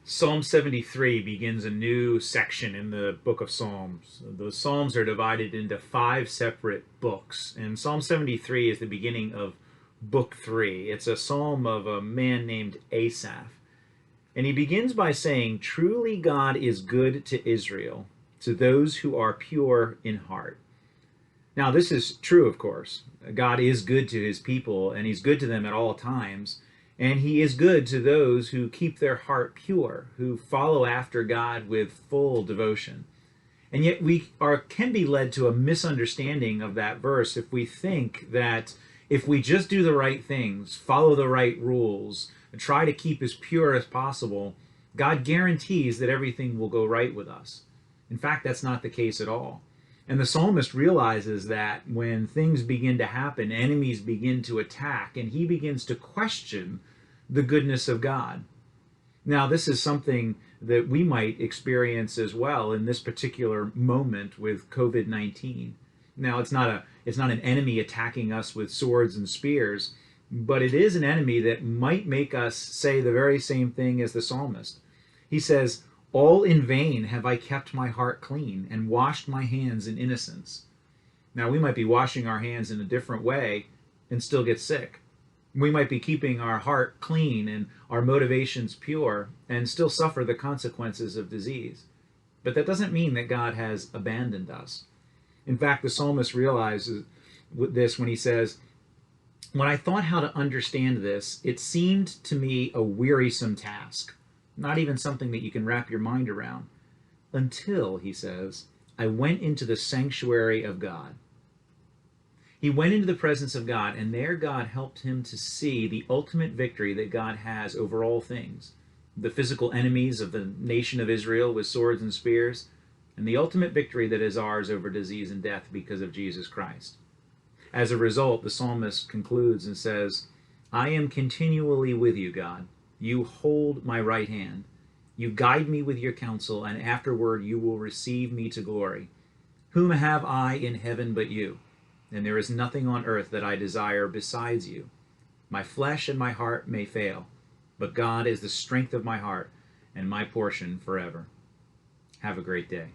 Psalm 73 begins a new section in the book of Psalms. The Psalms are divided into five separate books, and Psalm 73 is the beginning of book 3. It's a psalm of a man named Asaph. And he begins by saying, "Truly God is good to Israel, to those who are pure in heart." Now, this is true, of course. God is good to his people, and he's good to them at all times. And he is good to those who keep their heart pure, who follow after God with full devotion. And yet can be led to a misunderstanding of that verse if we think that if we just do the right things, follow the right rules, and try to keep as pure as possible, God guarantees that everything will go right with us. In fact, that's not the case at all. And the psalmist realizes that when things begin to happen, enemies begin to attack, and he begins to question the goodness of God. Now, this is something that we might experience as well in this particular moment with COVID-19. Now, it's not an enemy attacking us with swords and spears, but it is an enemy that might make us say the very same thing as the psalmist. He says, "All in vain have I kept my heart clean and washed my hands in innocence." Now, we might be washing our hands in a different way and still get sick. We might be keeping our heart clean and our motivations pure and still suffer the consequences of disease. But that doesn't mean that God has abandoned us. In fact, the psalmist realizes this when he says, "When I thought how to understand this, it seemed to me a wearisome task, not even something that you can wrap your mind around, until," he says, "I went into the sanctuary of God." He went into the presence of God, and there God helped him to see the ultimate victory that God has over all things. The physical enemies of the nation of Israel with swords and spears, and the ultimate victory that is ours over disease and death because of Jesus Christ. As a result, the psalmist concludes and says, "I am continually with you, God. You hold my right hand. You guide me with your counsel, and afterward you will receive me to glory. Whom have I in heaven but you? And there is nothing on earth that I desire besides you. My flesh and my heart may fail, but God is the strength of my heart and my portion forever." Have a great day.